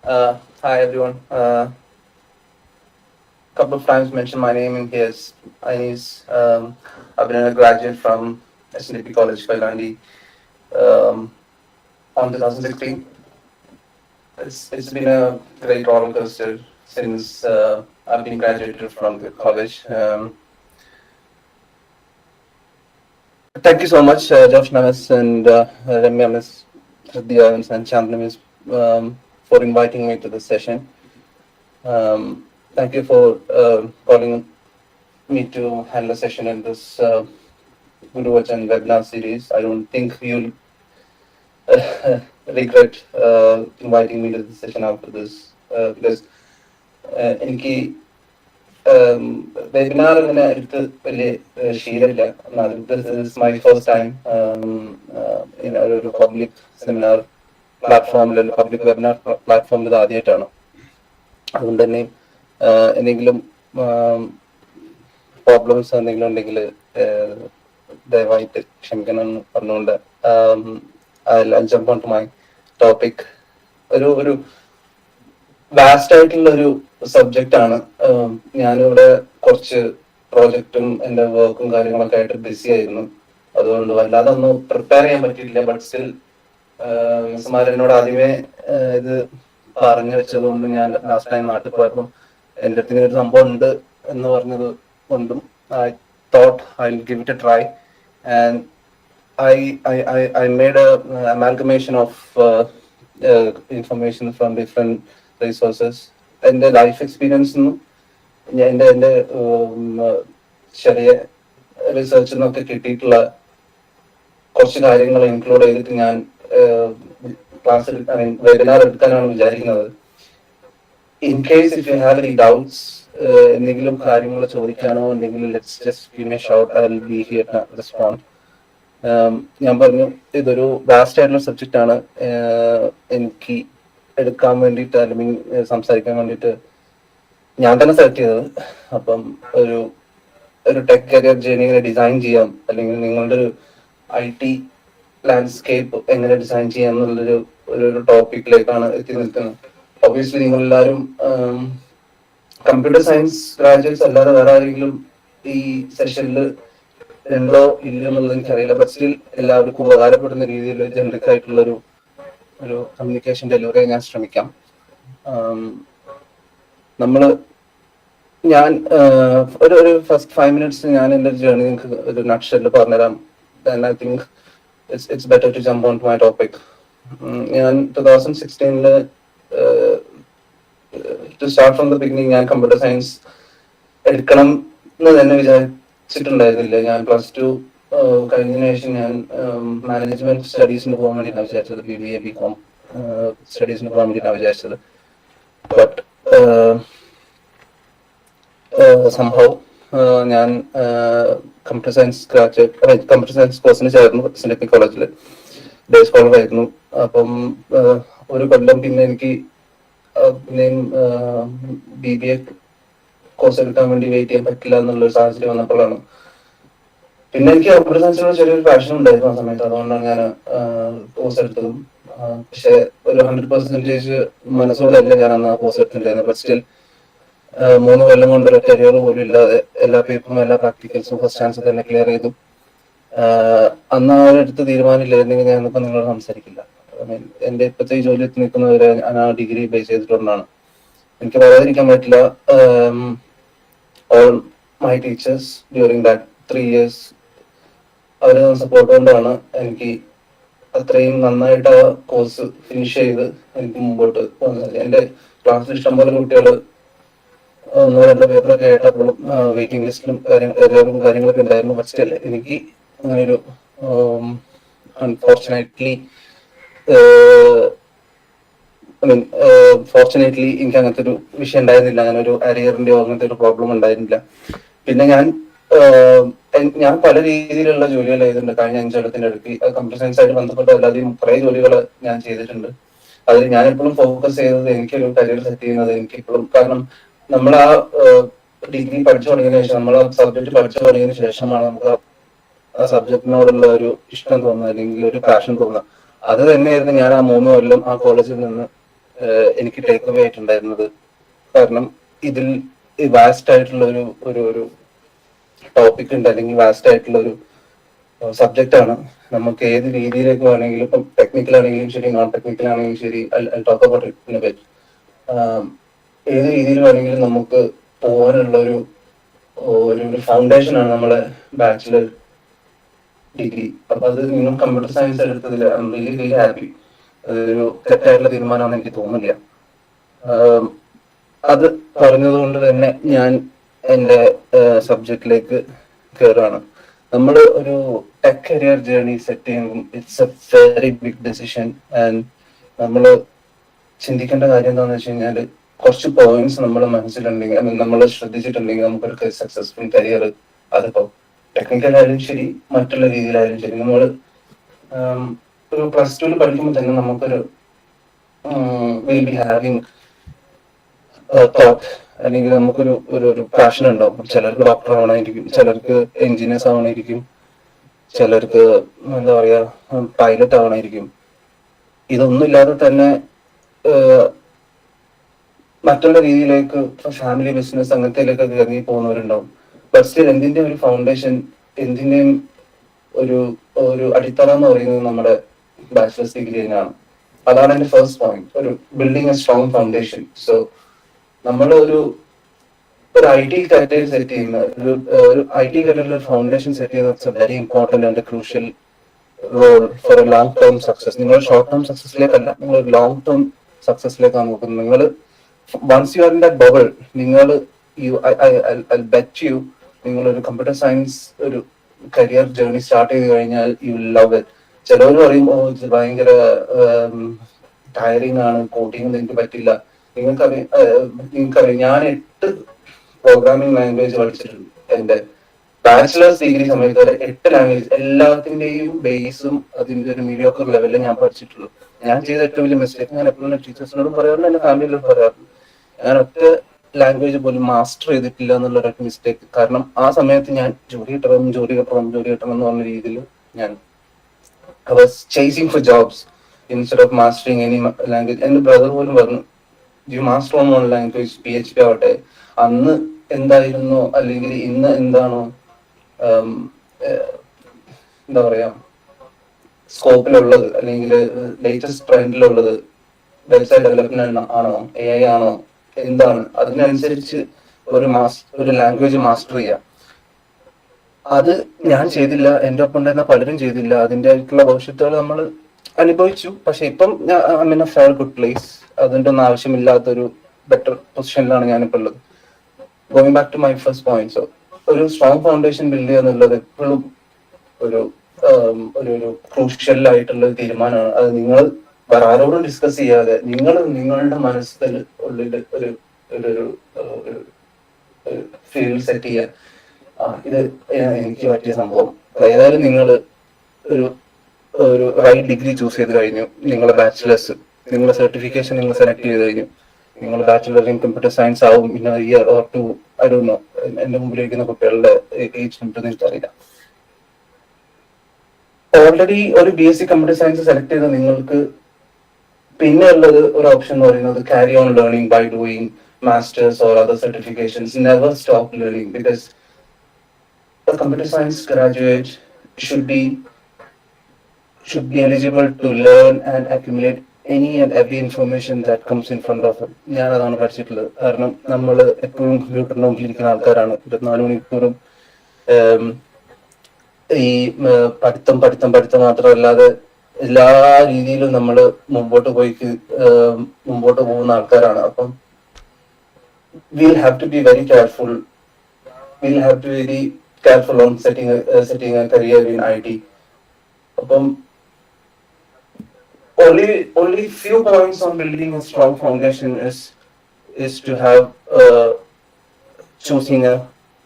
Hi everyone. Couple of times mentioned my name in here is Aneez. I've been a graduate from SNDP College, Kailandi, um, on 2016. It's been a great roller coaster since I've been graduated from the college. Thank you so much, Josh Namas and Ramya Miss, Shraddha and Chandra Miss, for inviting me to this session. Thank you for calling me to handle a session in this Guruvachan webinar series. I don't think you'll regret inviting me to this session after this because എനിക്ക് webinar ഇങ്ങനെ എടുത്ത് വലിയ ശീലമില്ല. എന്നാലും this is my first time ഒരു public seminar പ്ലാറ്റ്ഫോമിൽ, public webinar പ്ലാറ്റ്ഫോമിൽ ഇത് ആദ്യമായിട്ടാണ്. അതുകൊണ്ട് തന്നെ എന്തെങ്കിലും പ്രോബ്ലംസ് എന്തെങ്കിലും ഉണ്ടെങ്കിൽ ദയവായിട്ട് ക്ഷമിക്കണം എന്ന് പറഞ്ഞുകൊണ്ട് I'll jump on to my topic. ഒരു വാസ്റ്റ് ആയിട്ടുള്ള ഒരു സബ്ജക്റ്റ് ആണ്. ഞാനിവിടെ കുറച്ച് പ്രോജക്റ്റും എൻ്റെ വർക്കും കാര്യങ്ങളൊക്കെ ആയിട്ട് ബിസി ആയിരുന്നു. അതുകൊണ്ട് വല്ലാതെ ഒന്നും പ്രിപ്പയർ ചെയ്യാൻ പറ്റിയില്ല. ബട്ട് സ്റ്റിൽ മിസ്സുമാർ എന്നോട് ആദ്യമേ ഇത് പറഞ്ഞു വെച്ചതുകൊണ്ട് ഞാൻ ലാസ്റ്റ് ടൈം നാട്ടിൽ പോയപ്പോൾ എൻ്റെ അടുത്ത് ഒരു സംഭവം ഉണ്ട് എന്ന് പറഞ്ഞത് കൊണ്ടും I thought I'll give it a try, and I made a amalgamation of information from different resources. എൻ്റെ ലൈഫ് എക്സ്പീരിയൻസിൽ നിന്നും എൻ്റെ ചെറിയ റിസർച്ചിൽ നിന്നൊക്കെ കിട്ടിയിട്ടുള്ള കുറച്ച് കാര്യങ്ങൾ ഇൻക്ലൂഡ് ചെയ്തിട്ട് ഞാൻ ക്ലാസ് വെബിനാർ എടുക്കാനാണ് വിചാരിക്കുന്നത്. In case if you have any doubts, എന്തെങ്കിലും കാര്യങ്ങൾ ചോദിക്കാനോ എന്തെങ്കിലും, let's just give me a shout. I will be here to respond. ഞാൻ പറഞ്ഞു ഇതൊരു വാസ്റ്റ് ആയിട്ടുള്ള സബ്ജക്റ്റ് ആണ്. എനിക്ക് എടുക്കാൻ വേണ്ടിയിട്ട് അല്ലെങ്കിൽ സംസാരിക്കാൻ വേണ്ടിയിട്ട് ഞാൻ തന്നെ സെലക്ട് ചെയ്തത്. അപ്പം ഒരു ടെക് കരിയർ ജേർണി എങ്ങനെ ഡിസൈൻ ചെയ്യാം, അല്ലെങ്കിൽ നിങ്ങളുടെ ഒരു IT ലാൻഡ്സ്കേപ്പ് എങ്ങനെ ഡിസൈൻ ചെയ്യാം എന്നുള്ളൊരു ടോപ്പിക്കിലേക്കാണ് എത്തി നിൽക്കുന്നത്. ഒബ്വിയസ്ലി നിങ്ങളെല്ലാവരും കമ്പ്യൂട്ടർ സയൻസ് ഗ്രാജുവേറ്റ്സ് അല്ലാതെ വേറെ ആരെങ്കിലും ഈ സെഷനിൽ ഉണ്ടോ ഇല്ലയോ എന്നുള്ളത് എനിക്കറിയില്ല. ബട്ട് സ്റ്റിൽ എല്ലാവർക്കും ഉപകാരപ്പെടുന്ന രീതിയിൽ ജനറിക് ആയിട്ടുള്ളൊരു കമ്മ്യൂണിക്കേഷൻ ഡെലിവറി ഞാൻ ശ്രമിക്കാം. ഞാൻ ഒരു ഫസ്റ്റ് 5 minutes ഞാൻ എൻ്റെ ജേർണി നിങ്ങൾക്ക് ഒരു നട്ട്ഷെല്ലിൽ പറഞ്ഞുതരാം. Then I think it's better to jump on to my topic. ഞാൻ 2016 to start from the beginning ഞാൻ കമ്പ്യൂട്ടർ സയൻസ് എടുക്കണം എന്ന് തന്നെ വിചാരിച്ചിട്ടുണ്ടായിരുന്നില്ല. ഞാൻ +2 കഴിഞ്ഞതിന് ശേഷം ഞാൻ മാനേജ്മെന്റ് സ്റ്റഡീസിന് പോകാൻ വേണ്ടിയിട്ടാണ് വിചാരിച്ചത്. BBA BCom സ്റ്റഡീസിന് പോകാൻ വേണ്ടിയിട്ടാണ് വിചാരിച്ചത്. ബട്ട് സംഭവം ഞാൻ കമ്പ്യൂട്ടർ സയൻസ് കോഴ്സിന് ചേർന്നു SNDP കോളേജിൽ. ഡേ സ്കോളർ ആയിരുന്നു. അപ്പം ഒരു കൊല്ലം പിന്നെ എനിക്ക് പിന്നെയും BBA കോഴ്സ് എടുക്കാൻ വേണ്ടി വെയിറ്റ് ചെയ്യാൻ പറ്റില്ല എന്നുള്ളൊരു സാഹചര്യം വന്നപ്പോഴാണ് പിന്നെ എനിക്ക് കമ്പ്യൂട്ടർ സയൻസിനോട് ചെറിയൊരു പാഷൻ ഉണ്ടായിരുന്നു ആ സമയത്ത്. അതുകൊണ്ടാണ് ഞാൻ കോഴ്സ് എടുത്തതും. പക്ഷെ ഒരു 100% മനസ്സോടല്ല ഞാൻ അന്ന് ആ കോഴ്സ് എടുത്തിട്ടുണ്ടായിരുന്നത്. ബട്ട് സ്റ്റിൽ 3 കൊല്ലം കൊണ്ട് ഒരു കരിയർ പോലും ഇല്ലാതെ എല്ലാ പേപ്പറും എല്ലാ പ്രാക്ടിക്കൽസും ഫസ്റ്റ് ചാൻസ് തന്നെ ക്ലിയർ ചെയ്തു. അന്ന് അവരെടുത്ത് തീരുമാനമില്ലായിരുന്നെങ്കിൽ ഞാൻ ഇന്നിപ്പോൾ നിങ്ങളോട് സംസാരിക്കില്ല. എൻ്റെ ഇപ്പോഴത്തെ ഈ ജോലി എത്തി നിൽക്കുന്നവരെ ഞാൻ ആ ഡിഗ്രി ബേസ് ചെയ്തിട്ടുകൊണ്ടാണ്. എനിക്ക് പറയാതിരിക്കാൻ പറ്റില്ല. All my teachers during that 3 years അവരെ സപ്പോർട്ട് കൊണ്ടാണ് എനിക്ക് അത്രയും നന്നായിട്ട് ആ കോഴ്സ് ഫിനിഷ് ചെയ്ത് എനിക്ക് മുമ്പോട്ട് പോകുന്നത്. എൻ്റെ ക്ലാസ്സിൽ ഇഷ്ടംപോലെ കുട്ടികൾ 1-2 പേപ്പറൊക്കെ ആയിട്ടപ്പോഴും വെയിറ്റിംഗ് ലിസ്റ്റിലും കാര്യങ്ങളൊക്കെ ഉണ്ടായിരുന്നു. ബട്ട് സ്റ്റിൽ എനിക്ക് അങ്ങനെയൊരു അൺഫോർച്ചുനേറ്റ്ലി ഫോർച്ചുനേറ്റ്ലി എനിക്ക് അങ്ങനത്തെ ഒരു വിഷയം ഉണ്ടായിരുന്നില്ല. അങ്ങനെ ഒരു അരിയറിന്റെയോ അങ്ങനത്തെ ഒരു പ്രോബ്ലം ഉണ്ടായിരുന്നില്ല. പിന്നെ ഞാൻ പല രീതിയിലുള്ള ജോലികൾ ചെയ്തിട്ടുണ്ട് കഴിഞ്ഞ 5 കൊല്ലത്തിന്റെ അടുത്ത്. കമ്പ്യൂട്ടർ സയൻസ് ആയിട്ട് ബന്ധപ്പെട്ട അല്ലാതെയും കുറെ ജോലികൾ ഞാൻ ചെയ്തിട്ടുണ്ട്. അതിൽ ഞാൻ എപ്പോഴും ഫോക്കസ് ചെയ്തത് എനിക്കൊരു കരിയർ സെറ്റ് ചെയ്യുന്നത് എനിക്കിപ്പോഴും. കാരണം നമ്മൾ ആ ഡിഗ്രി പഠിച്ചു തുടങ്ങിയതിനു ശേഷം, നമ്മൾ ആ സബ്ജക്ട് പഠിച്ചു തുടങ്ങിയതിനു ശേഷമാണ് നമുക്ക് ആ സബ്ജക്റ്റിനോടുള്ള ഒരു ഇഷ്ടം തോന്നുന്നത്, അല്ലെങ്കിൽ ഒരു പാഷൻ തോന്നുന്നത്. അത് തന്നെയായിരുന്നു ഞാൻ ആ 3 കൊല്ലം ആ കോളേജിൽ നിന്ന് എനിക്ക് ടേക്ക് അവേ ആയിട്ടുണ്ടായിരുന്നത്. കാരണം ഇതിൽ വാസ്റ്റ് ആയിട്ടുള്ള ഒരു ടോപ്പിക് ഉണ്ട്, അല്ലെങ്കിൽ വാസ്റ്റ് ആയിട്ടുള്ള ഒരു സബ്ജക്റ്റ് ആണ്. നമുക്ക് ഏത് രീതിയിലേക്ക് വേണമെങ്കിലും, ഇപ്പം ടെക്നിക്കൽ ആണെങ്കിലും ശരി, നോൺ ടെക്നിക്കൽ ആണെങ്കിലും ശരി, ടോക്ക് അബൌട്ട് ഇറ്റ് പറ്റി ഏത് രീതിയിൽ വേണമെങ്കിലും നമുക്ക് പോകാനുള്ള ഒരു ഫൗണ്ടേഷൻ ആണ് നമ്മളെ ബാച്ചിലർ ഡിഗ്രി. അപ്പൊ അത് നിങ്ങൾ കമ്പ്യൂട്ടർ സയൻസ് എടുത്തതിൽ I'm really really happy. അതൊരു തെറ്റായിട്ടുള്ള തീരുമാനമാണെന്ന് എനിക്ക് തോന്നുന്നില്ല. അത് പറഞ്ഞതുകൊണ്ട് തന്നെ ഞാൻ എൻ്റെ സബ്ജക്റ്റിലേക്ക് കയറുകയാണ്. നമ്മൾ ഒരു ടെക് കരിയർ ജേർണി സെറ്റ് ചെയ്യുമ്പോൾ it's a very big decision. And നമ്മൾ ചിന്തിക്കേണ്ട കാര്യം എന്താണെന്ന് വെച്ച് കഴിഞ്ഞാൽ, കുറച്ച് പോയിന്റ്സ് നമ്മുടെ മനസ്സിലുണ്ടെങ്കിൽ, നമ്മൾ ശ്രദ്ധിച്ചിട്ടുണ്ടെങ്കിൽ നമുക്കൊരു സക്സസ്ഫുൾ കരിയർ, അതിപ്പോ ടെക്നിക്കൽ ആയാലും ശരി, മറ്റുള്ള രീതിയിലായാലും ശരി, നമ്മൾ ഒരു പ്ലസ് ടുവിൽ പഠിക്കുമ്പോൾ തന്നെ നമുക്കൊരു വിൽ ബി ഹാവിങ് തോട്ട്, അല്ലെങ്കിൽ നമുക്കൊരു ഒരു പാഷൻ ഉണ്ടാവും. ചിലർക്ക് ഡോക്ടർ ആവണമായിരിക്കും, ചിലർക്ക് എഞ്ചിനീയേഴ്സ് ആവണമായിരിക്കും, ചിലർക്ക് എന്താ പറയാ പൈലറ്റ് ആവണമായിരിക്കും. ഇതൊന്നും ഇല്ലാതെ തന്നെ മറ്റുള്ള രീതിയിലേക്ക് ഫാമിലി ബിസിനസ് അങ്ങനത്തേലൊക്കെ ഇറങ്ങി പോകുന്നവരുണ്ടാവും. ബട്ട് സ്റ്റിൽ എന്തിന്റെ ഒരു ഫൗണ്ടേഷൻ, എന്തിന്റെയും ഒരു ഒരു അടിത്തറ എന്ന് പറയുന്നത് നമ്മുടെ ബാച്ചിലേഴ്സ് ഡിഗ്രി തന്നെയാണ്. അതാണ് എന്റെ ഫസ്റ്റ് പോയിന്റ്, ഒരു building A strong foundation. So നമ്മൾ ഒരു ഐ ടി കരിയർ സെറ്റ് ചെയ്യുന്ന ഒരു ഐ ടി കരിയറിൽ ഒരു ഫൗണ്ടേഷൻ സെറ്റ് ചെയ്യുന്നത് very important and crucial role for a long term success. നിങ്ങൾ ഷോർട്ട് ടേം സക്സസിലേക്കല്ല, നിങ്ങൾ ഒരു ലോങ് ടേം സക്സസിലേക്കാണ് നോക്കുന്നത്. നിങ്ങൾ once you are in that bubble, നിങ്ങൾ ഐ ബെറ്റ് യു, നിങ്ങൾ ഒരു കമ്പ്യൂട്ടർ സയൻസ് ഒരു കരിയർ ജേർണി സ്റ്റാർട്ട് ചെയ്ത് കഴിഞ്ഞാൽ യു വിൽ ലവ് ഇറ്റ്. ചിലവർ പറയും, ഓ ഇത് ഭയങ്കര ടയറിംഗ് ആണ്, കോഡിംഗ് എനിക്ക് പറ്റില്ല. നിങ്ങൾക്കറിയാം ഞാൻ 8 പ്രോഗ്രാമിംഗ് ലാംഗ്വേജ് പഠിച്ചിട്ടുണ്ട്. എന്റെ ബാച്ചിലേഴ്സ് ഡിഗ്രി സമയത്ത് വരെ 8 ലാംഗ്വേജ്, എല്ലാത്തിന്റെയും ബേസും അതിന്റെ ഒരു മീഡിയോക്കർ ലെവലിൽ ഞാൻ പഠിച്ചിട്ടുള്ളൂ. ഞാൻ ചെയ്ത ഏറ്റവും വലിയ മിസ്റ്റേക്ക്, ഞാൻ എപ്പോഴും ടീച്ചേഴ്സിനോടും പറയാറുണ്ട്, എന്റെ ഫാമിലിയിലും പറയാറുണ്ട്, ഞാൻ ഒറ്റ ലാംഗ്വേജ് പോലും മാസ്റ്റർ ചെയ്തിട്ടില്ല എന്നുള്ള ഒരു മിസ്റ്റേക്ക്. കാരണം ആ സമയത്ത് ഞാൻ ജോലി കിട്ടണം എന്ന് പറഞ്ഞ രീതിയിൽ ഞാൻ I was chasing for jobs instead of mastering any language. എന്റെ ബ്രദർ പോലും പറഞ്ഞു, you master on one language, PhD ആവട്ടെ. അന്ന് എന്തായിരുന്നു അല്ലെങ്കിൽ ഇന്ന് എന്താണോ എന്താ പറയാ സ്കോപ്പിലുള്ളത്, അല്ലെങ്കിൽ ലേറ്റസ്റ്റ് ട്രെൻഡിലുള്ളത്, വെബ്സൈറ്റ് ഡെവലപ്മെന്റ് ആണോ, AI ആണോ, എന്താണ്, അതിനനുസരിച്ച് ഒരു ലാംഗ്വേജ് മാസ്റ്റർ ചെയ്യാം. അത് ഞാൻ ചെയ്തില്ല, എന്റെ ഒപ്പം ഉണ്ടായിരുന്ന പലരും ചെയ്തില്ല. അതിന്റെ ആയിട്ടുള്ള ഭവിഷ്യത്തുകൾ നമ്മൾ അനുഭവിച്ചു. പക്ഷെ ഇപ്പം I a fair good place. അതിന്റെ ഒന്നും ആവശ്യമില്ലാത്തൊരു ബെറ്റർ പൊസിഷനിലാണ് ഞാനിപ്പോൾ ഉള്ളത്. Going back to my first point, so ഒരു സ്ട്രോങ് ഫൗണ്ടേഷൻ ബിൽഡ് ചെയ്യുക എന്നുള്ളത് എപ്പോഴും ഒരു ഒരു ക്രൂഷ്യൽ ആയിട്ടുള്ള തീരുമാനമാണ്. അത് നിങ്ങൾ വേറെ ആരോടും ഡിസ്കസ് ചെയ്യാതെ നിങ്ങളുടെ മനസ്സിൽ ഉള്ളിൽ ഒരു ഫീൽഡ് സെറ്റ് ചെയ്യുക. ഇത് എനിക്ക് പറ്റിയ സംഭവം. ഏതായാലും നിങ്ങൾ ഒരു റൈറ്റ് ഡിഗ്രി ചൂസ് ചെയ്ത് കഴിഞ്ഞു, നിങ്ങളുടെ ബാച്ചിലേഴ്സ്, നിങ്ങളുടെ സർട്ടിഫിക്കേഷൻ നിങ്ങൾ സെലക്ട് ചെയ്ത് കഴിഞ്ഞു, നിങ്ങൾ ബാച്ചിലർ ഇൻ കമ്പ്യൂട്ടർ സയൻസ് ആവും in year or 2. I don't know, എന്റെ മുമ്പിലിരിക്കുന്ന കുട്ടികളുടെ ഏജ് ഉണ്ടെന്ന് എനിക്കറിയില്ല. ഓൾറെഡി ഒരു BSc കമ്പ്യൂട്ടർ സയൻസ് സെലക്ട് ചെയ്ത നിങ്ങൾക്ക് പിന്നെ ഉള്ളത് ഒരു ഓപ്ഷൻ എന്ന് പറയുന്നത് carry on learning by doing masters or other certifications. Never stop learning, because a computer science graduate should be eligible to learn and accumulate any and every information that comes in front of him. ഞാൻ അതാണ് പഠിച്ചിട്ടുള്ളത്. കാരണം നമ്മൾ എപ്പോഴും കമ്പ്യൂട്ടറിന് മുമ്പിലിരിക്കുന്ന ആൾക്കാരാണ്. 24 മണിക്കൂറും ഈ പഠിത്തം മാത്രമല്ലാതെ എല്ലാ രീതിയിലും നമ്മൾ മുമ്പോട്ട് പോകുന്ന ആൾക്കാരാണ്. അപ്പം we'll have to be very careful. We'll have to be very careful on setting a career in IT. അപ്പം only few points on building a strong foundation is to have choosing a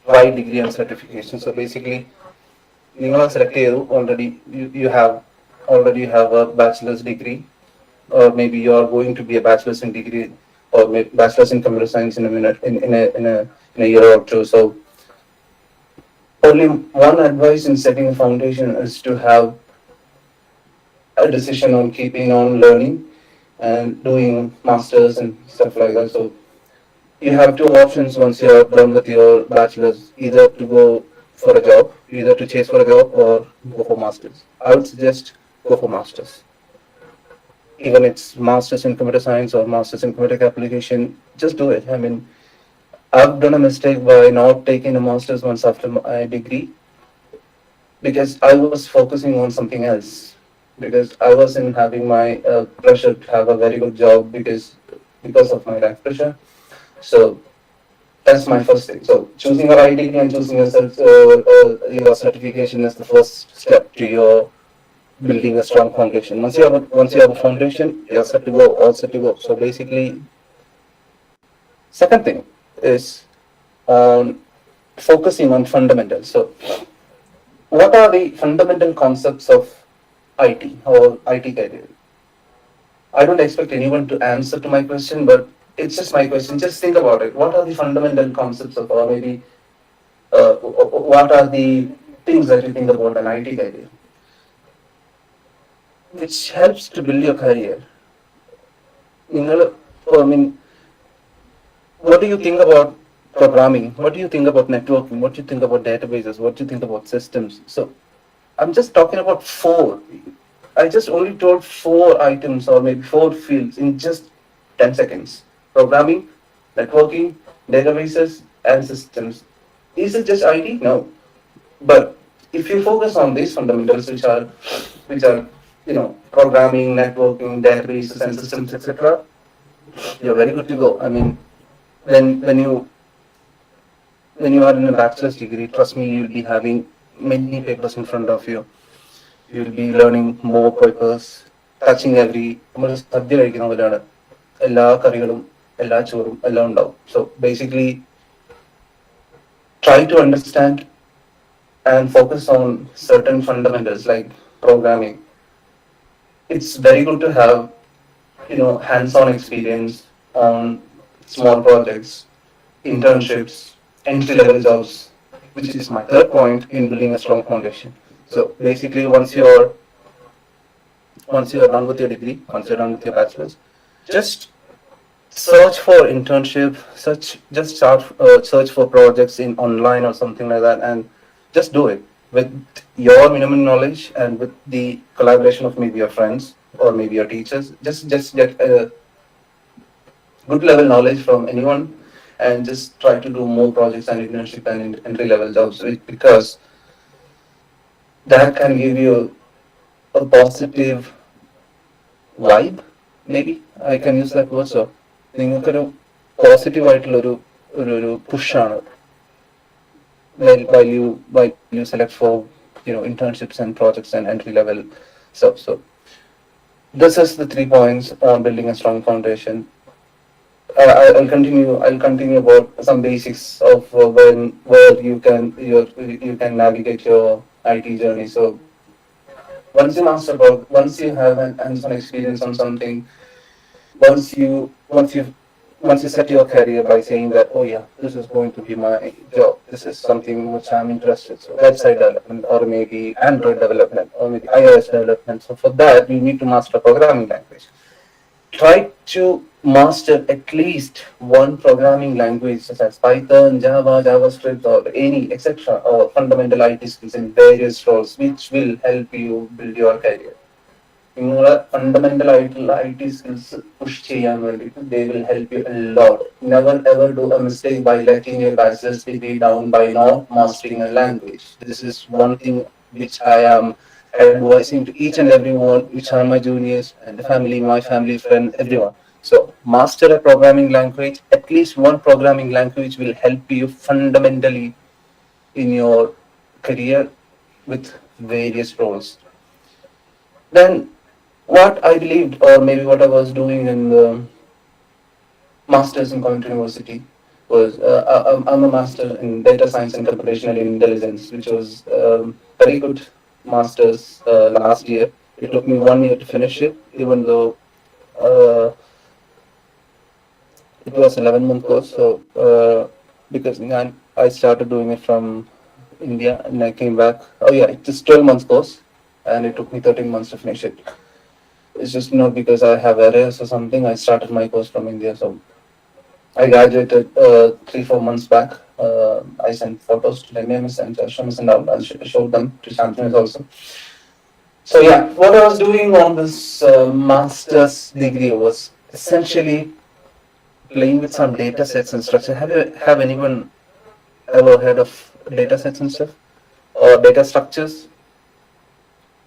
right degree and certification. So basically, നിങ്ങൾ select ചെയ്തു, already you have a bachelor's degree, or maybe you are going to be a bachelor's in degree, or bachelor's in computer science in a minute, in a year or two. So only one advice in setting a foundation is to have a decision on keeping on learning, and doing masters and stuff like that. So you have two options once you're done with your bachelor's, either to go for a job, either to chase for a job or go for masters. I would suggest go for masters. Even it's masters in computer science or masters in computer application, just do it. I mean, I've done a mistake by not taking a master's once after my degree because I was focusing on something else. Because I wasn't having my pressure to have a very good job because of my life pressure. So that's my first thing. So choosing your identity and choosing your certification is the first step to your building a strong foundation. Once you have a foundation, you're set to go, all set to go. So basically, second thing is on focusing on fundamentals. So what are the fundamental concepts of IT or IT career? I don't expect anyone to answer to my question, but it's just my question. Just think about it. What are the fundamental concepts of, or maybe what are the things that you think about an IT career, which helps to build your career? നിങ്ങൾ I mean, what do you think about programming? What do you think about networking? What do you think about databases? What do you think about systems? So I'm just talking about four. I just only told four items or maybe four fields in just 10 seconds. Programming, networking, databases, and systems. Is it just IT? No. But if you focus on these fundamentals, which are programming, networking, databases, and systems, etc., you're very good to go. I mean, when you are in a bachelor's degree, trust me, you'll be having many papers in front of you. You'll be learning more papers, touching every നമ്മൾ സദ്യ കഴിക്കുന്ന പോലെയാണ് എല്ലാ കറികളും എല്ലാ ചോറും എല്ലാം ഉണ്ടാവും. So basically, try to understand and focus on certain fundamentals like programming. It's very good to have hands-on experience on small projects, internships, entry-level jobs, which is my third point in building a strong foundation. So basically, once you are done with your degree, once you're done with your bachelor's, just search for internship, search for projects in online or something like that, and just do it with your minimum knowledge and with the collaboration of maybe your friends or maybe your teachers. Just get a good level knowledge from anyone and just try to do more projects and internship and entry level jobs because that can give you a positive vibe. Maybe I can use that word. So നിങ്ങൾക്കൊരു positive ആയിട്ടുള്ള ഒരു പുഷാണ് while you select for internships and projects and entry level stuff. So this is the 3 points on building a strong foundation. I'll continue about some basics of where you can navigate your IT journey. So once you have an hands-on experience on something, once you once you once you set your career by saying that, oh yeah, this is going to be my job, this is something which I'm interested. So website development or maybe Android development or maybe iOS development. So for that you need to master programming language. Try to master at least one programming language such as Python, Java, JavaScript, or any etc. or fundamental IT skills in various roles, which will help you build your career. നിങ്ങളെ fundamental ആയിട്ടുള്ള IT skills push ചെയ്യാൻ വേണ്ടിയിട്ട് they will help you a lot. Never ever do a mistake by letting your bachelor's degree down by not mastering a language. This is one thing which I am advising to each and everyone, which are my juniors and the family, my family, friend, everyone. So master a programming language. At least one programming language will help you fundamentally in your career with various roles. Then what I believed, or maybe what I was doing in the masters in Coventry University, was I'm a master in data science and computational intelligence, which was very good masters last year. It took me 1 year to finish it, even though uh, it was 11-month course. So because I started doing it from India and I came back. Oh yeah, it is 12 months course, and it took me 13 months to finish it. It's just not because I have errors or something. I started my course from India, so I graduated 3 4 months back. I sent photos to Lenyamis and Shamis and all. I showed them to Shantanu also. So yeah, what I was doing on this master's degree was essentially playing with some data sets and structure. Have anyone ever heard of data sets and stuff or data structures?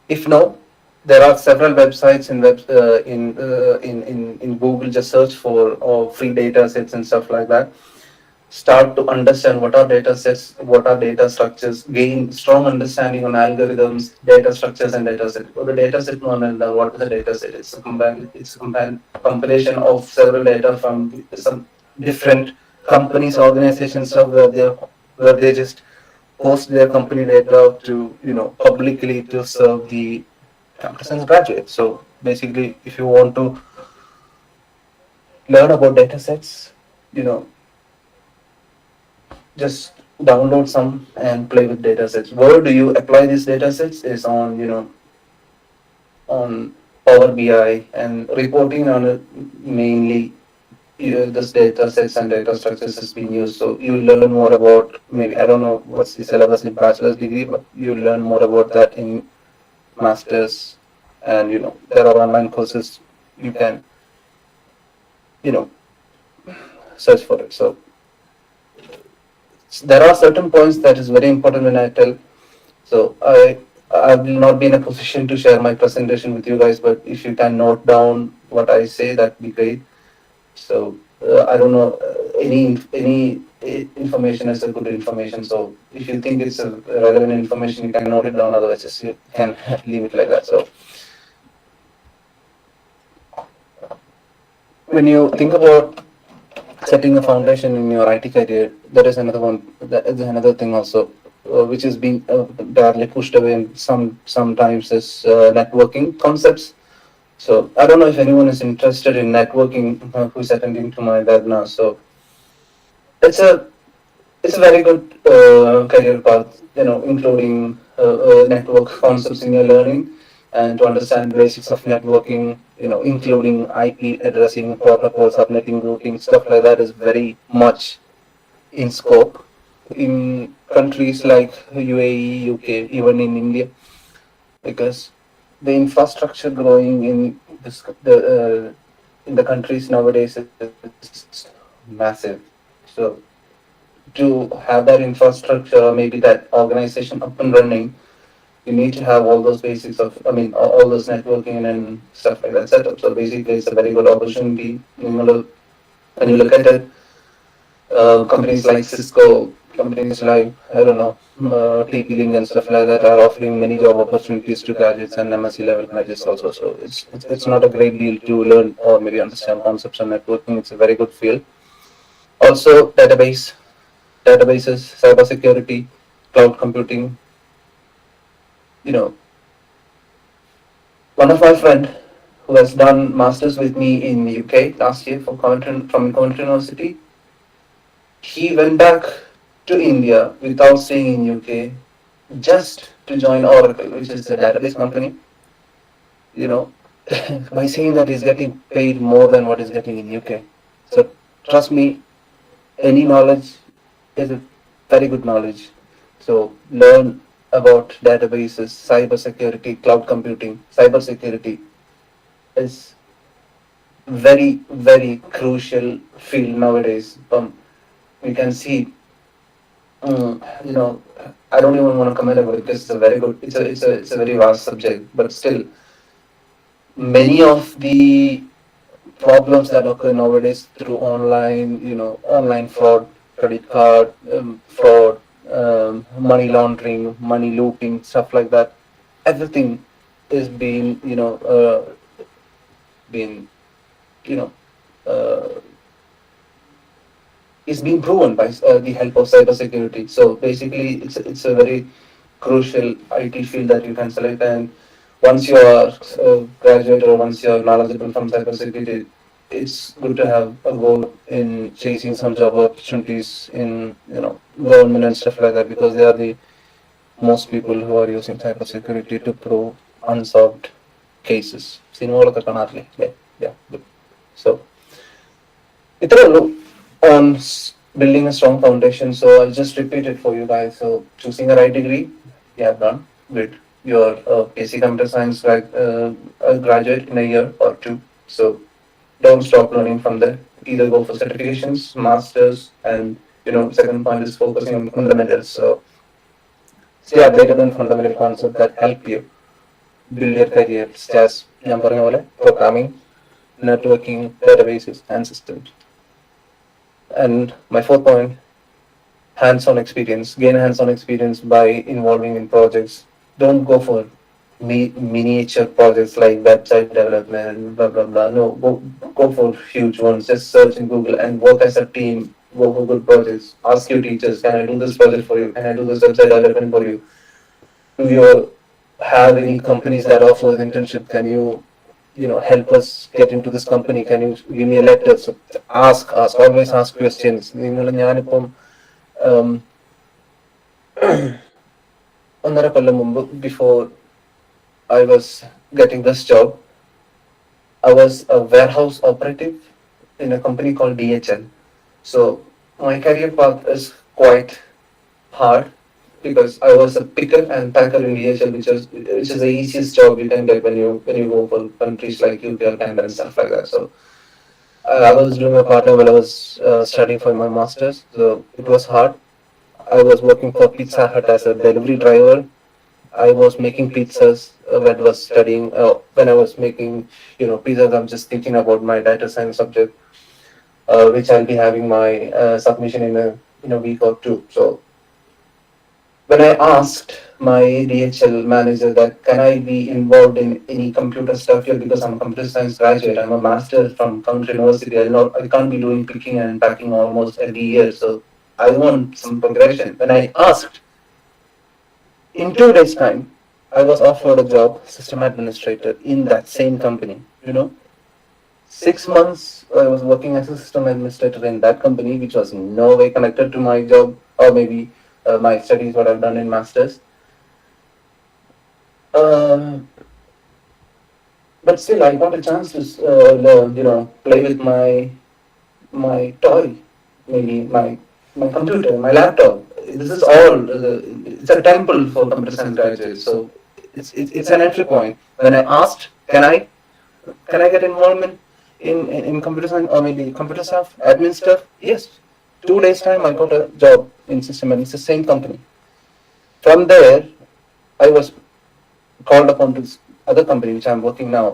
If no, there are several websites in Google. Just search for free data sets and stuff like that. Start to understand what are data sets, what are data structures, gain strong understanding on algorithms, data structures, and data set. What the data set one and what is the data set? It's a compilation of several data from some different companies, organizations, stuff where they just post their company data to publicly to serve the campus and graduates. So basically, if you want to learn about data sets, you know just download some and play with data sets. Where do you apply these data sets is on Power BI and reporting on it mainly. This data sets and data structures has been used. So you learn more about, maybe I don't know what's the syllabus in bachelor's degree, but you learn more about that in masters. And there are online courses you can you know search for it. So there are certain points that is very important when I tell. So I will not be in a position to share my presentation with you guys, but if you can note down what I say, that'd be great. So I don't know, any information is a good information. So if you think it's a relevant information, you can note it down. Otherwise, just you can leave it like that. So when you think about setting a foundation in your IT career, there is another one. That is another thing also, which is being badly pushed away. And sometimes is networking concepts. So I don't know if anyone is interested in networking who's attending to my webinar. So it's a it's a very good career path. Including network concepts in your learning and to understand basics of networking. Including IP addressing, protocol, subnetting, routing, stuff like that is very much in scope in countries like UAE, UK, even in India, because the infrastructure growing in the countries nowadays is massive. So to have that infrastructure or maybe that organization up and running, you need to have all those basics of, I mean, all those networking and stuff like that set up. So basically, it's a very good opportunity. When you look at it, companies like Cisco, companies like, I don't know, TP-Link and stuff like that are offering many job opportunities to graduates and MSc level graduates also. So it's not a great deal to learn or maybe understand concepts on networking. It's a very good field. Also, databases, cybersecurity, cloud computing. You know, One of my friend who has done masters with me in UK last year from Coventry University, he went back to India without staying in UK just to join Oracle, which is a database company. You know, by saying that he's getting paid more than what he's getting in UK. So trust me, any knowledge is a very good knowledge. So learn about databases, cybersecurity, cloud computing. Cybersecurity is very crucial field nowadays. We can see, um, you know, I don't even want to comment about it because it's a very good, it's a very vast subject. But still, many of the problems that occur nowadays through online fraud, credit card fraud, money laundering, money looting, stuff like that. Everything is being you know uh, is being proven by the help of cybersecurity. So basically, it's a very crucial IT field that you can select. And once you are a graduate or once you are knowledgeable from cybersecurity, it's good to have a goal in chasing some job opportunities in government and stuff like that, because they are the most people who are using cybersecurity to prove unsolved. cases. സിനിമകളൊക്കെ കാണാറില്ലേ? Yeah, good. So ഇത്രേ ഉള്ളൂ on building a strong foundation. So I'll just repeat it for you guys. So choosing a right degree, you have done good. You're a basic computer science a graduate in a year or two. So don't stop learning from there. Either go for certifications, masters, and second point is focusing on fundamentals. So stay updated on fundamental concepts that help you build your career, such as ഞാൻ പറഞ്ഞ പോലെ programming, networking, databases, and systems. And my fourth point, hands-on experience. Gain hands-on experience by involving in projects. Don't go for miniature projects like website development, blah blah blah. No, go for huge ones. Just search in Google and work as a team. Go for good projects. Ask your teachers, can I do this project for you? Can I do this website development for you? Do you have any companies that offers internship? Can you help us get into this company? Can you give me a letter? So ask, always ask questions. ഞാനിപ്പം ഒന്നര കൊല്ലം മുമ്പ് before I was getting this job, I was a warehouse operative in a company called DHL. So my career path is quite hard because I was a picker and packer in DHL, which is the easiest job you can get when you go for countries like UK or Canada and stuff like that. So I was doing a part time while I was studying for my masters. So it was hard. I was working for Pizza Hut as a delivery driver. I was making pizzas when I was studying. When I was making, pizzas, I'm just thinking about my data science subject, which I'll be having my submission in a week or two. So when I asked my DHL manager that can I be involved in any computer stuff here because I'm a computer science graduate, I'm a master from Country University. I can't be doing picking and packing almost every year. So I want some progression. When I asked, in 2 days' time, I was offered a job, system administrator, in that same company. 6 months I was working as a system administrator in that company, which was in no way connected to my job or maybe my studies, what I've done in masters. Um, but still, I got a chance to learn, play with my toy, maybe my computer, my laptop. This is all. It's a temple for computer science graduates. So it's an entry point. When I asked, can I get involvement in computer science or maybe computer stuff, admin stuff? Yes. 2 days time, I got a job in system, and it's the same company. From there, I was called upon to this other company which I'm working now.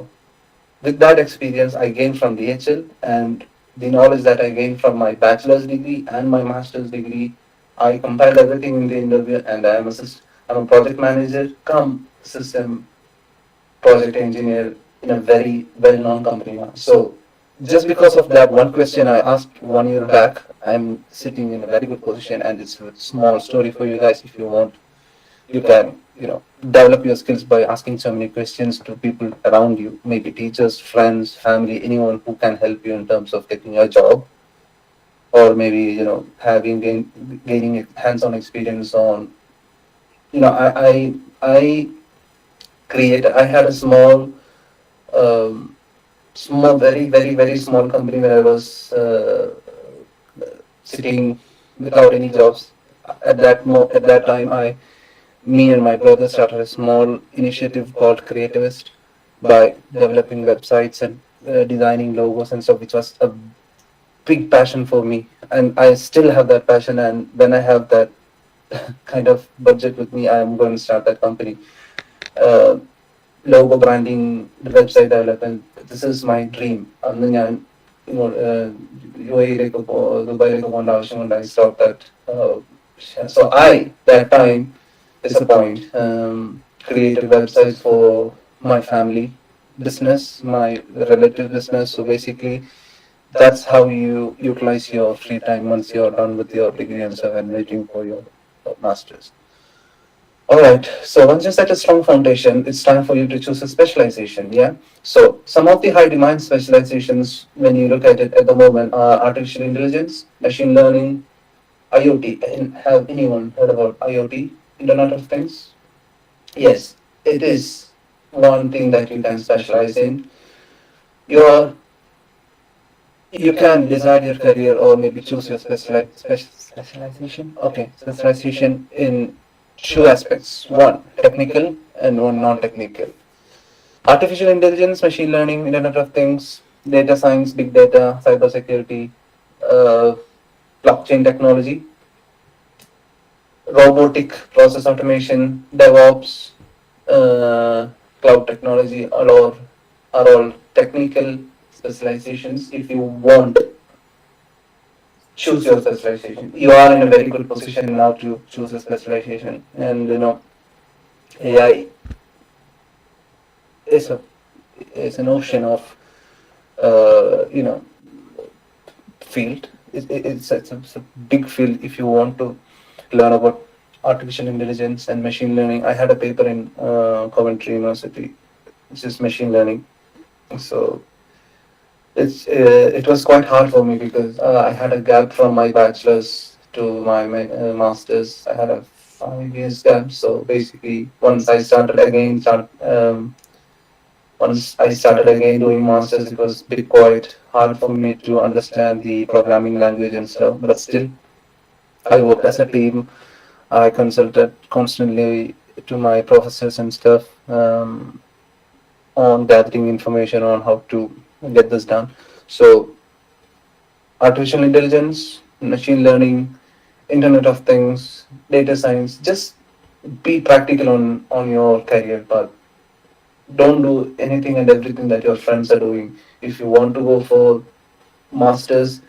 With that experience I gained from DHL and the knowledge that I gained from my bachelor's degree and my master's degree, I compiled everything in the interview, and I'm a project manager, come system project engineer in a very well-known company now. So just because of that one question I asked 1 year back, I'm sitting in a very good position, and it's a small story for you guys. If you want, you can develop your skills by asking so many questions to people around you, maybe teachers, friends, family, anyone who can help you in terms of getting a job, or maybe gaining hands-on experience on. I had a small, very very very small company where I was sitting without any jobs. At that time, me and my brother started a small initiative called Creativist by developing websites and designing logos and stuff, which was a big passion for me. And I still have that passion. And when I have that kind of budget with me, I am going to start that company. Uh, Logo branding, website development. This is my dream. അന്ന് ഞാൻ UAE-ലേക്ക് ദുബായിലേക്ക് പോകേണ്ട ആവശ്യമുണ്ട്. I stopped that. So that time, disappoint. Created websites for my family business, my relative business. So basically, that's how you utilize your free time once you're done with your degree and stuff and waiting for your masters. All right. So once you set a strong foundation, it's time for you to choose a specialization. Yeah. So some of the high demand specializations, when you look at it at the moment, are artificial intelligence, machine learning, IoT. And have anyone heard about IoT, Internet of Things? Yes, it is. one thing that you can specialize in. Your you can decide your career or maybe choose your specialization. Okay, specialization in two aspects: one technical and one non-technical. Artificial intelligence, machine learning, Internet of Things, data science, big data, cybersecurity, uh, blockchain technology, robotic process automation, DevOps, uh, cloud technology are all technical specializations. If you want, choose your specialization. You are in a very good position now to choose a specialization. And AI is a is an ocean of you know field. It's a big field if you want to learn about artificial intelligence and machine learning. I had a paper in Coventry University, which is machine learning. So it was quite hard for me because I had a gap from my bachelor's to my master's. I had a 5 years gap. So basically, once I started again doing masters, it was a bit quite hard for me to understand the programming language and stuff. But still, I worked as a team. I consulted constantly to my professors and stuff on gathering information on how to get this done. So, artificial intelligence, machine learning, Internet of Things, data science, just be practical on your career path. Don't do anything and everything that your friends are doing. If you want to go for masters,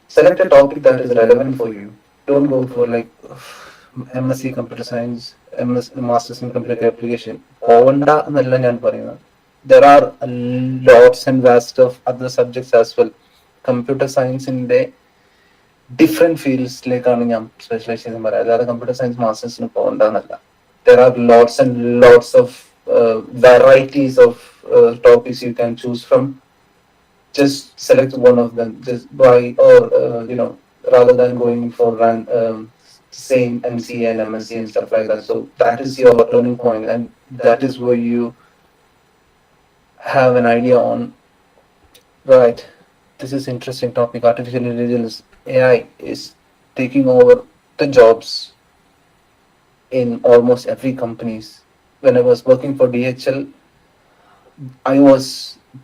select a topic that is relevant for you. Don't go for like MSc computer science, masters in computer application. പോവണ്ട എന്നല്ല ഞാൻ പറയുന്നത്. There are lots and vast of other subjects as well. Computer science in the different ഫീൽഡ്സിലേക്കാണ് ഞാൻ specialise ചെയ്ത് പറയാം. അല്ലാതെ computer science മാസ്റ്റേഴ്സിന് പോകണ്ടെന്നല്ല. There are lots and lots of varieties of topics you can choose from. Just select one of them. Just buy or rather than going for same MCA and MSc and stuff like that. So that is your turning point, and that is where you have an idea on. Right, this is interesting topic. Artificial intelligence, AI is taking over the jobs in almost every companies. When I was working for DHL, I was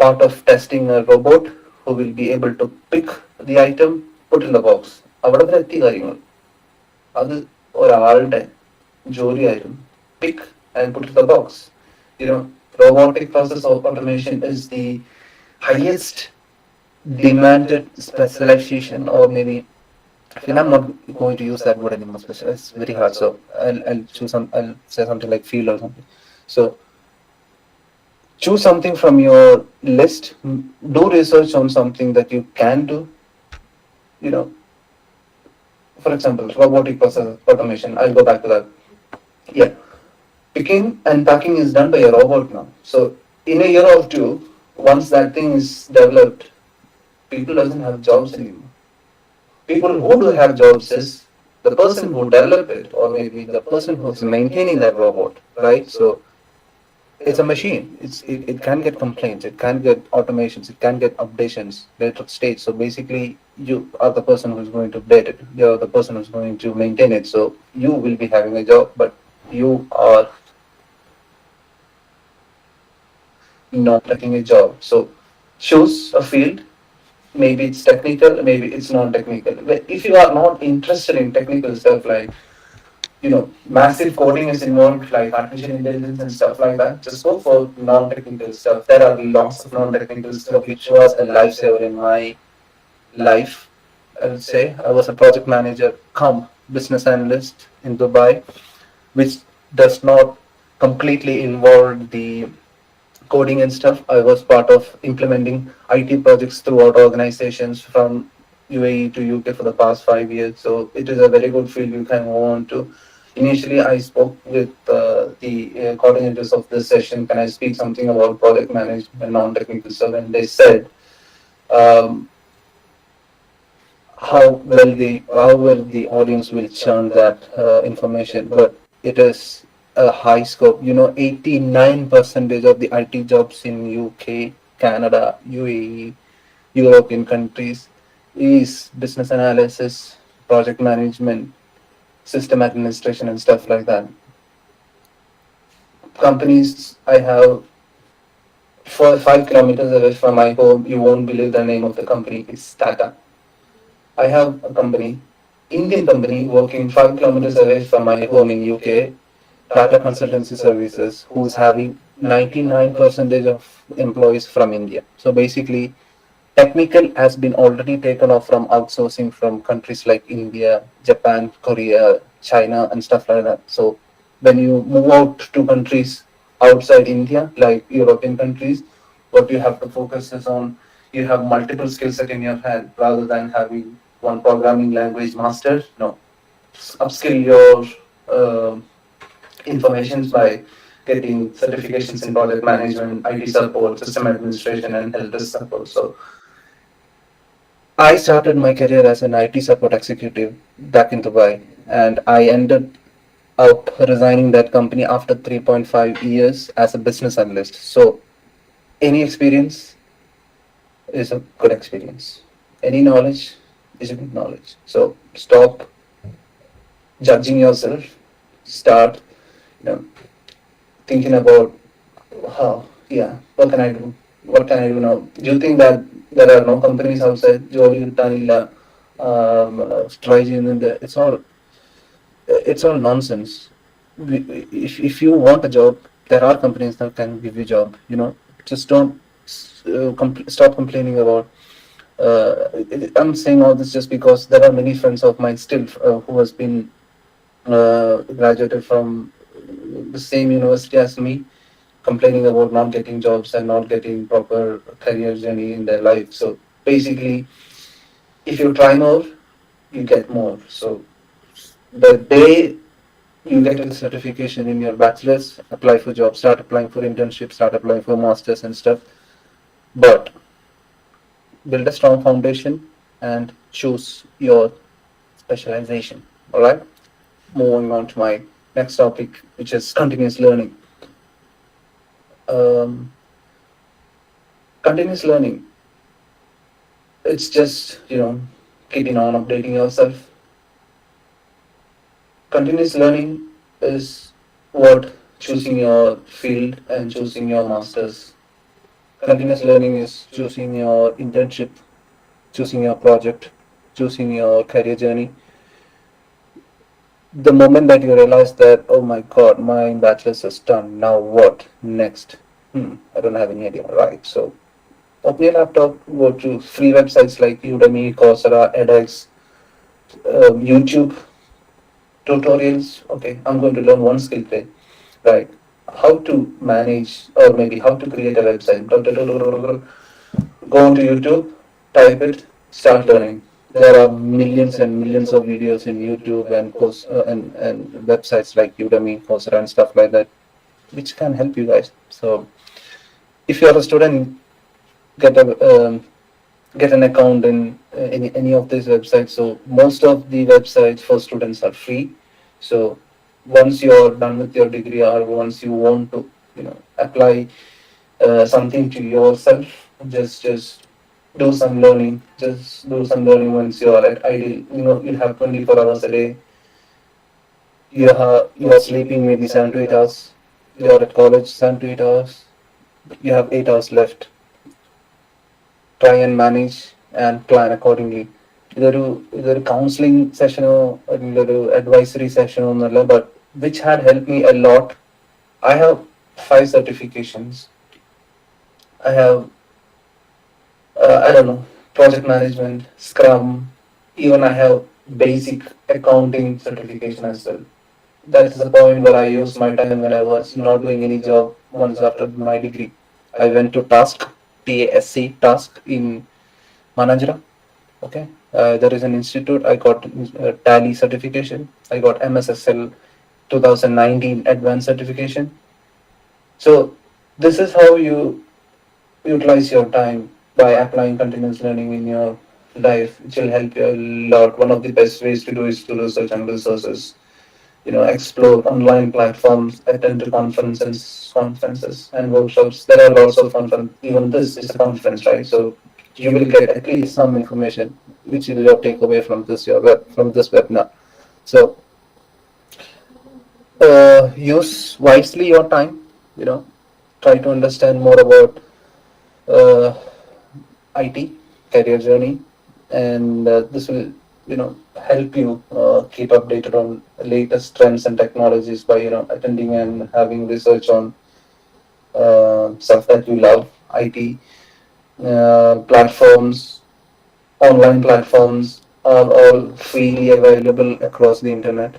part of testing a robot who will be able to pick the item, put in the box. അവിടെ വരെ എത്തി കാര്യങ്ങൾ. അത് ഒരാളുടെ ജോലിയായിരുന്നു. Pick and put in the box. Robotic process automation is the highest demanded specialization, or maybe, I'm not going to use that word anymore. Special, it's very hard. So I'll say something like field or something. So choose something from your list. Do research on something that you can do. You know, for example, robotic process automation. I'll go back to that. Yeah, picking and packing is done by a robot now. So in a year or two, once that thing is developed, people doesn't have jobs anymore. People who do have jobs is the person who developed it, or maybe the person who's maintaining that robot, right? So it's a machine. It can get complaints, it can get automations, it can get updations later stage. So basically, you are the person who's going to update it. You're the person who's going to maintain it. So you will be having a job, but you are not taking a job. So choose a field. Maybe it's technical, maybe it's non-technical. But if you are not interested in technical stuff, like massive coding is involved, like artificial intelligence and stuff like that, just go for non-technical stuff. There are lots of non-technical stuff, which was a lifesaver in my life. I would say I was a project manager, come business analyst in Dubai, which does not completely involve the coding and stuff. I was part of implementing IT projects throughout organizations from UAE to UK for the past 5 years. So it is a very good field you can move on to. Initially, I spoke with the coordinators of this session. Can I speak something about project management and non-technical stuff? And they said um, how well the audience will churn that information, but it is a high scope. 89% of the IT jobs in UK, Canada, UAE, European countries is business analysis, project management, system administration, and stuff like that. Companies I have for 5 kilometers away from my home, you won't believe the name of the company is Tata. I have a company, Indian company, working 5 kilometers away from my home in UK, Tata Consultancy Services, who's having 99% of employees from India. So basically, technical has been already taken off from outsourcing from countries like India, Japan, Korea, China, and stuff like that. So when you move out to countries outside India, like European countries, what you have to focus is on you have multiple skill set in your hand rather than having one programming language mastered. No, upskill your informations by getting certifications in project management, IT support, system administration, and help desk support. So I started my career as an IT support executive back in Dubai, and I ended up resigning that company after 3.5 years as a business analyst. So, any experience is a good experience. Any knowledge is a good knowledge. So, stop judging yourself. Start, you know, thinking about how, yeah, what can I do? What can I do now? Do you think that there are no companies outside? ജോലി കിട്ടാനില്ല, try ചെയ്യുന്നുണ്ട്. It's all nonsense. If you want a job, there are companies that can give you a job. Just don't stop complaining about. I'm saying all this just because there are many friends of mine still who has been graduated from the same university as me, complaining about not getting jobs and not getting proper career journey in their life. So basically, if you try more, you get more. So the day you get a certification in your bachelor's, apply for jobs, start applying for internships, start applying for masters and stuff. But build a strong foundation and choose your specialization. All right. Moving on to my next topic, which is continuous learning. Um, Continuous learning. It's just keeping on updating yourself. Continuous learning is what choosing your field and choosing your masters. Continuous learning is choosing your internship, choosing your project, choosing your career journey. The moment that you realize that, oh my god, my bachelor's is done, now what next? I don't have any idea, right? So open your laptop, go to free websites like Udemy, Coursera, edX, YouTube tutorials. Okay, I'm going to learn one skill today, right? How to manage, or maybe how to create a website. Go onto YouTube, type it, start learning. There are millions and millions of videos in YouTube and and websites like Udemy, Coursera, and stuff like that, which can help you guys. So if you are a student, get a get an account in any of these websites. So most of the websites for students are free. So once you're done with your degree, or once you want to apply something to yourself, just do some learning. Just do some learning once you are at ideal. You have 24 hours a day. You are sleeping maybe 7 to 8 hours. You are at college 7 to 8 hours. You have 8 hours left. Try and manage and plan accordingly. ഇതൊരു counselling സെഷനോ അല്ലെങ്കിൽ ഒരു advisory സെഷനോ ഒന്നുമല്ല, but which had helped me a lot. I have 5 certifications. I have I don't know, project management, Scrum, even I have basic accounting certification as well. That is the point where I used my time when I was not doing any job once after my degree. I went to Task in Manajra. Okay, there is an institute. I got Tally certification. I got MSSL 2019 advanced certification. So this is how you utilize your time by applying continuous learning in your life, which will help you a lot. One of the best ways to do is to research and resources. explore online platforms, attend to conferences and workshops. There are lots of conference. Even this is a conference, right? So you will get at least some information, which is your takeaway from this webinar. So use wisely your time. You know, try to understand more about uh, IT career journey, and this will help you keep updated on latest trends and technologies by attending and having research on stuff that you love. IT platforms, online platforms are all freely available across the internet.